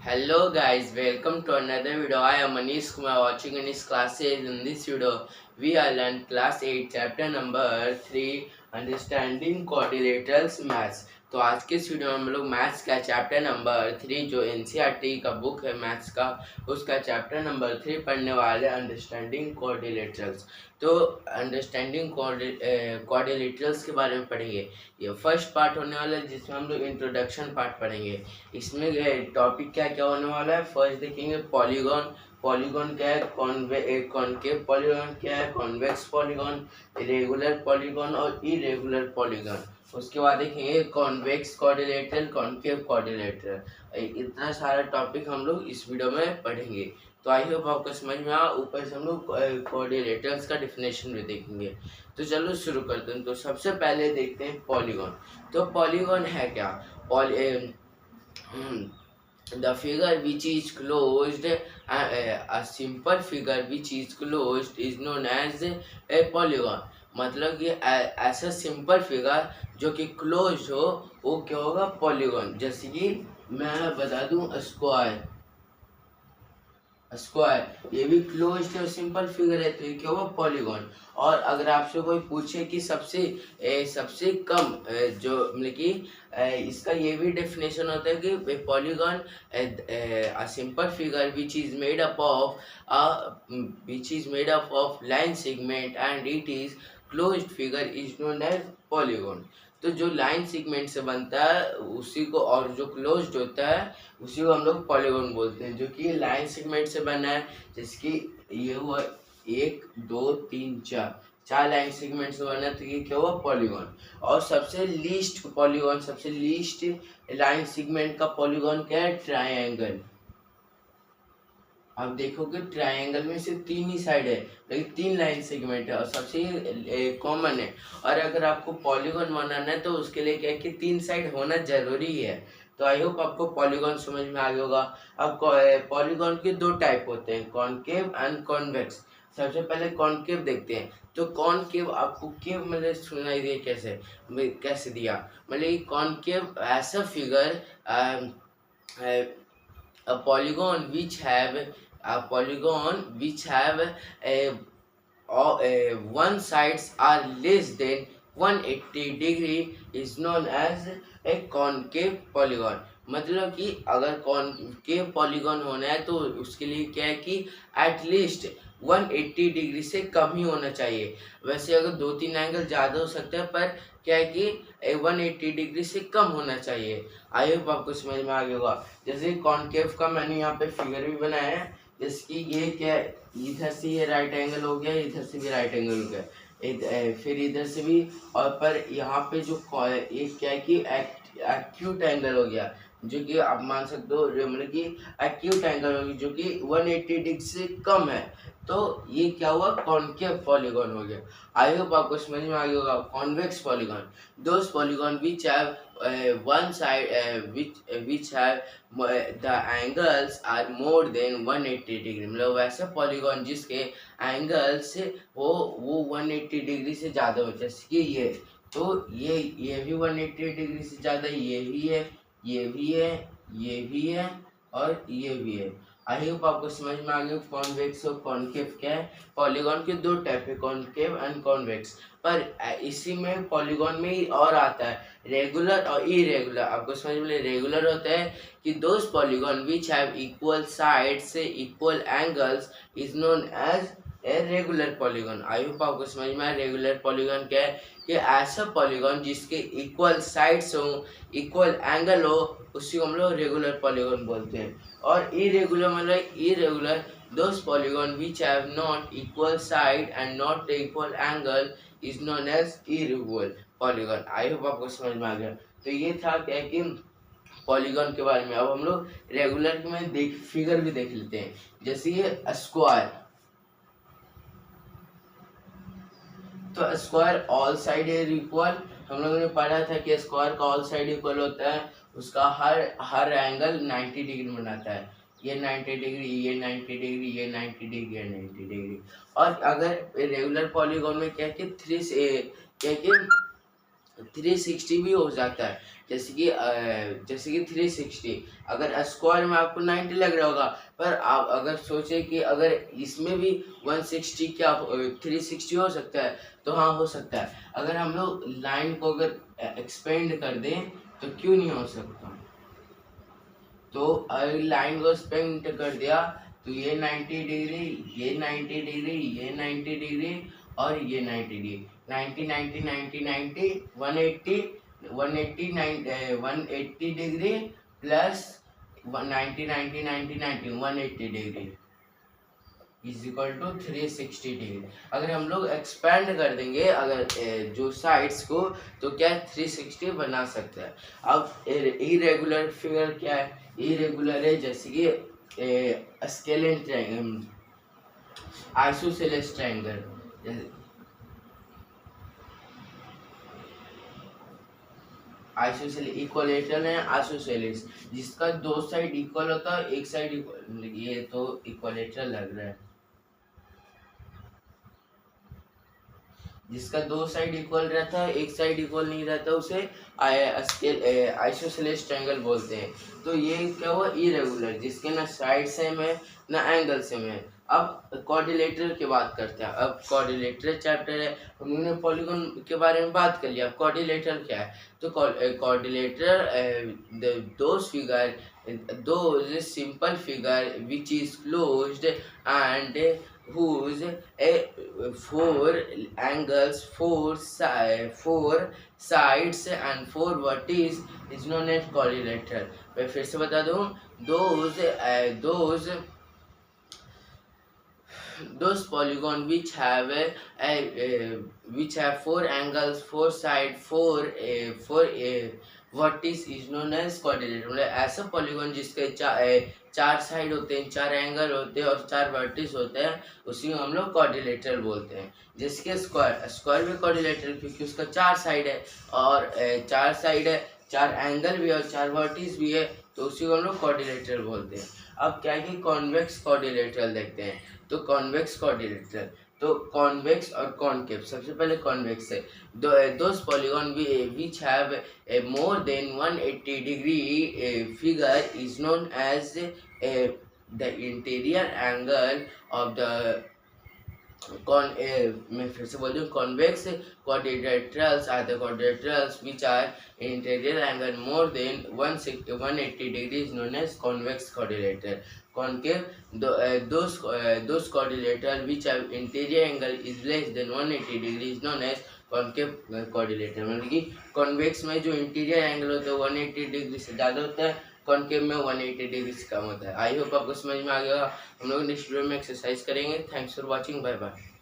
Hello guys, welcome to another video. I am Manish Kumar watching Anish classes. In this video, we are learn class 8 chapter number 3 understanding quadrilaterals maths. तो आज के इस video में हम लोग maths का chapter number 3 जो NCERT का बुक है मैथ्स का उसका चैप्टर नंबर 3 पढ़ने वाले अंडरस्टैंडिंग क्वाड्रिलेटरल्स। तो अंडरस्टैंडिंग क्वाड्रिलेटरल्स के बारे में पढ़ेंगे। ये फर्स्ट पार्ट होने वाला है जिसमें हम लोग इंट्रोडक्शन पार्ट पढ़ेंगे। इसमें टॉपिक क्या क्या होने वाला है, फर्स्ट देखेंगे पॉलीगॉन। पॉलीगॉन क्या है, कॉनकेव पॉलीगॉन क्या है, कॉन्वेक्स पॉलीगॉन, रेगुलर पॉलीगॉन और इरेगुलर पॉलीगॉन। उसके बाद देखेंगे कॉन्वेक्स क्वाड्रिलेटरल, कॉनकेव क्वाड्रिलेटरल। इतना सारा टॉपिक हम लोग इस वीडियो में पढ़ेंगे। तो आई होप आपको समझ में आ। ऊपर से हम लोग क्वाड्रिलेटरल्स का डिफिनेशन भी देखेंगे। तो चलो शुरू करते हैं। तो सबसे पहले देखते हैं पॉलीगॉन। तो पॉलीगॉन है क्या? The figure which is closed, a simple figure which is closed is known as a polygon। मतलब कि ऐसा सिंपल फिगर जो कि क्लोज हो वो क्या होगा, पॉलीगॉन। जैसे कि मैं बता दूं स्क्वायर, स्क्वायर ये भी क्लोज्ड है, सिंपल फिगर है, तो ये क्या होगा, पॉलीगॉन। और अगर आपसे कोई पूछे कि सबसे कम जो मतलब कि इसका ये भी डेफिनेशन होता है कि polygon a simple figure which is made up of line segment and it is closed figure is known as polygon। तो जो लाइन सेगमेंट से बनता है उसी को, और जो क्लोज्ड होता है उसी को हम लोग पॉलीगॉन बोलते हैं। जो कि लाइन सेगमेंट से बना है, जिसकी ये हुआ 1 2 3 4 लाइन सेगमेंट से बना है, तो ये क्या हुआ, पॉलीगॉन। और सबसे लीस्ट पॉलीगॉन, सबसे लीस्ट लाइन सेगमेंट का पॉलीगॉन क्या है, ट्रायंगल। आप देखोगे ट्रायंगल में सिर्फ 3 ही साइड है लेकिन 3 लाइन सेगमेंट है और सबसे कॉमन है। और अगर आपको पॉलीगॉन बनाना है तो उसके लिए क्या है कि 3 साइड होना जरूरी है। तो आई होप आपको पॉलीगॉन समझ में आ गया होगा। अब पॉलीगॉन के 2 टाइप होते हैं, कॉनकेव एंड कॉन्वेक्स। सबसे पहले कॉनकेव देखते हैं। तो कॉनकेव, आपको केव मतलब सुनाई दिया कैसे दिया, मतलब कॉनकेव ऐसा figure a polygon which have one sides are less than 180 degree is known as a concave polygon। मतलब कि अगर कॉनकेव पॉलीगॉन होना है तो उसके लिए क्या है कि एटलीस्ट 180 डिग्री से कम ही होना चाहिए। वैसे अगर 2-3 एंगल ज़्यादा हो सकता है, पर क्या है कि 180 डिग्री से कम होना चाहिए। आई होप आपको समझ में आ गया होगा। जैसे कॉनकेव का मैंने यहाँ पे फिगर भी बनाया है, जैसे कि ये क्या है, इधर से ये राइट एंगल हो गया, इधर से भी राइट एंगल हो गया, फिर इधर से भी। और पर यहाँ पे जो एक क्या है कि एक्यूट एंगल हो गया, जो कि आप मान सकते हो मतलब कि एक्यूट एंगल होगी जो कि 180 डिग्री से कम है। तो ये क्या हुआ, कॉनकेव पॉलीगॉन हो गया। आई होप आपको समझ में आ गया होगा। Convex polygon, those polygon which have one side which have the angles are more than 180 degree. मतलब वैसे पॉलीगॉन जिसके एंगल्स वो 180 डिग्री से ज़्यादा हो, जैसे कि ये। तो ये भी 180 डिग्री से ज़्यादा, ये भी है, ये भी है, ये भी है और ये भी है। आई होप आपको समझ में आ गया कॉन्वेक्स और कॉनकेव क्या है। पॉलीगॉन के 2 टाइप है, कॉनकेव एंड कॉन्वेक्स। पर इसी में पॉलीगॉन में ही और आता है रेगुलर और इरेगुलर। आपको समझ में, रेगुलर होता है कि those polygon which have equal sides equal angles is known as a regular polygon. I hope आपको समझ में आया रेगुलर पॉलीगॉन क्या है, कि ऐसा पॉलीगॉन जिसके इक्वल साइड्स हो, इक्वल एंगल हो, उसी को हम लोग रेगुलर पॉलीगॉन बोलते हैं। और इरेगुलर मतलब irregular, those polygon which have not equal side and not equal angle is known as irregular polygon। I hope आपको समझ में आ गया। तो ये था क्या कि पॉलीगॉन के बारे में। अब हम लोग रेगुलर में फिगर भी देख लेते हैं। जैसे ये स्क्वायर, तो square all side is equal. हम लोगों ने पढ़ा था कि स्क्वायर का ऑल साइड इक्वल होता है, उसका हर एंगल 90 डिग्री बनाता है। ये 90 डिग्री, ये 90 डिग्री, ये 90 डिग्री, ये 90 डिग्री। और अगर रेगुलर पॉलीगॉन में क्या कि 3 से क्या कि 360 भी हो जाता है। जैसे कि 360 अगर स्क्वायर में आपको 90 लग रहा होगा, पर आप अगर सोचे कि अगर इसमें भी 160 क्या 360 हो सकता है, तो हाँ हो सकता है। अगर हम लोग लाइन को अगर एक्सपेंड कर दें तो क्यों नहीं हो सकता। तो अगर लाइन को एक्सपेंड कर दिया तो ये 90 डिग्री, ये 90 डिग्री, ये 90 डिग्री और ये 90 degree, 90 90 90 90 180 180 180 degree plus 90 90 90 90 180 degree is equal to 360 degree. अगर हम लोग एक्सपेंड कर देंगे अगर जो साइड्स को, तो क्या 360 बना सकते हैं। अब इरेगुलर फिगर क्या है, इरेगुलर है जैसे कि scalene triangle, isosceles triangle, isosceles equilateral है, आइसोसेलेस जिसका दो साइड इक्वल होता है, एक साइड ये तो इक्वलेटरल लग रहा है, जिसका दो साइड इक्वल रहता है एक साइड इक्वल नहीं रहता उसे आइसोसेलेस ट्रायंगल बोलते हैं। तो ये क्या हुआ, इरेगुलर जिसके ना साइड सेम है ना एंगल सेम है। अब क्वाड्रिलेटरल की बात करते हैं। अब क्वाड्रिलेटरल चैप्टर है, उन्होंने पॉलीगॉन के बारे में बात कर लिया। अब क्वाड्रिलेटरल क्या है, तो quadrilateral those figure, those simple figure which is closed end whose four angles, four sides and four vertices is known as quadrilateral। मैं फिर से बता दूं, those polygon which have four angles, four side, four vertices is known as quadrilateral। मतलब ऐसा polygon जिसके चार side होते हैं, चार एंगल होते हैं और चार वर्टिस होते हैं, उसी को हम लोग क्वाड्रिलेटरल बोलते हैं। जिसके स्क्वायर भी क्वाड्रिलेटरल क्योंकि उसका चार साइड है और चार एंगल भी है और चार वर्टिस भी है, तो उसी को हम लोग क्वाड्रिलेटरल बोलते हैं। अब क्या है कि कॉन्वेक्स क्वाड्रिलेटरल देखते हैं। तो कॉन्वेक्स क्वाड्रिलेटरल, तो कॉन्वेक्स और कॉनकेव। सबसे पहले कॉन्वेक्स है, those polygon which have more than 180 degree figure is known as the interior angle of the मैं फिर से बोल दूँ, convex quadrilaterals are the quadrilaterals which are interior angle more than 180 degrees known as convex quadrilateral। concave those quadrilateral which have interior angle is less than 180 degrees known as concave quadrilateral. मतलब कि convex में जो interior angle होता है 180 degree से ज़्यादा होता है, कॉनकेव में 180 डिग्री से कम होता है। आई होप आपको समझ में आ गया। हम लोग नेक्स्ट वीडियो में एक्सरसाइज करेंगे। Thanks for watching, bye bye.